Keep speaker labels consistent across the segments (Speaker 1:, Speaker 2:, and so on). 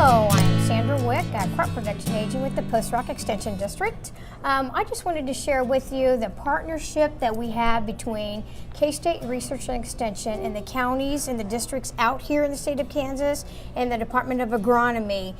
Speaker 1: I'm Sandra Wick, a crop production agent with the Post Rock Extension District. I just wanted to share with you the partnership that we have between K-State Research and Extension and the counties and the districts out here in the state of Kansas and the Department of Agronomy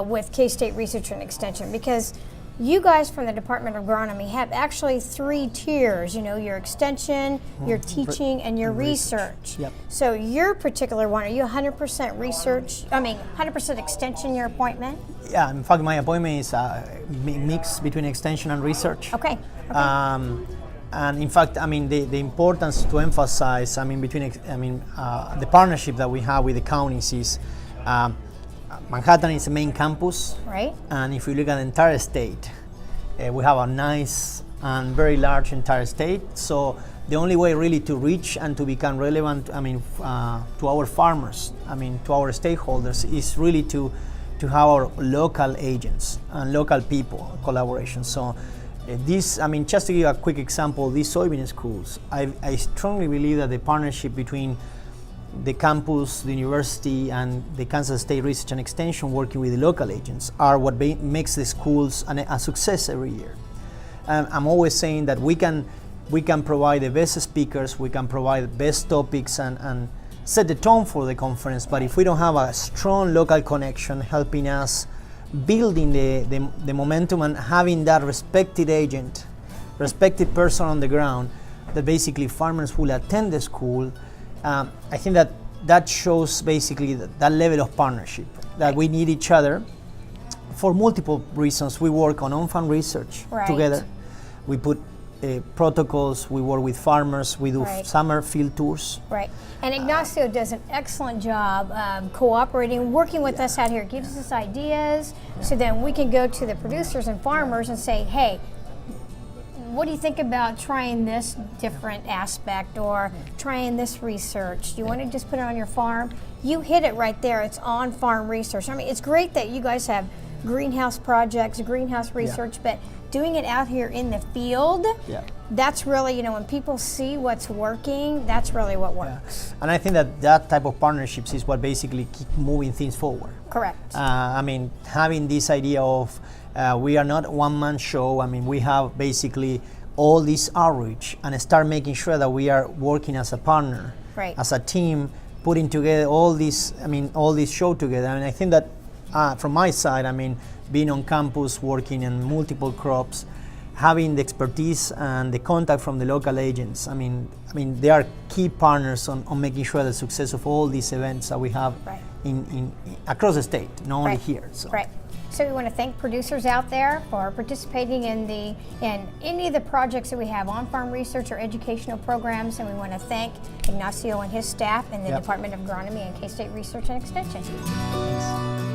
Speaker 1: with K-State Research and Extension, because you guys from the Department of Agronomy have actually 3 tiers, you know, your extension, your teaching, and your research.
Speaker 2: Yep.
Speaker 1: So your particular one, are you 100% research, 100% extension, your appointment?
Speaker 2: Yeah, in fact, my appointment is a mix between extension and research.
Speaker 1: Okay.
Speaker 2: And in fact, the importance to emphasize, the partnership that we have with the counties is Manhattan is the main campus,
Speaker 1: right?
Speaker 2: And if you look at the entire state, we have a nice and very large entire state. So the only way really to reach and to become relevant, to our farmers, to our stakeholders, is really to have our local agents and local people collaboration. So this, just to give a quick example, these soybean schools, I strongly believe that the partnership between the campus, the university, and the Kansas State Research and Extension working with the local agents are what makes the schools a success every year. I'm always saying that we can provide the best speakers, we can provide the best topics and set the tone for the conference, but if we don't have a strong local connection helping us building the momentum and having that respected agent, respected person on the ground, that basically farmers will attend the school, I think that shows basically that level of partnership, that we need each other for multiple reasons. We work on-farm research together. We put protocols, we work with farmers, we do summer field tours.
Speaker 1: Right, and Ignacio does an excellent job cooperating, working with us out here, gives us ideas, so then we can go to the producers and farmers and say, hey, what do you think about trying this different aspect or trying this research? Do you want to just put it on your farm? You hit it right there. It's on-farm research. It's great that you guys have greenhouse projects, greenhouse research, but doing it out here in the field, that's really, when people see what's working, that's really what works.
Speaker 2: And I think that type of partnerships is what basically keep moving things forward.
Speaker 1: Correct.
Speaker 2: Having this idea of we are not a one-man show. We have basically all this outreach and start making sure that we are working as a partner, as a team, putting together all this show together. I think that from my side, being on campus, working in multiple crops, having the expertise and the contact from the local agents, they are key partners on making sure the success of all these events that we have in across the state, not only here.
Speaker 1: So we want to thank producers out there for participating in any of the projects that we have on-farm research or educational programs, and we want to thank Ignacio and his staff in the Department of Agronomy and K-State Research and Extension.
Speaker 2: Thanks.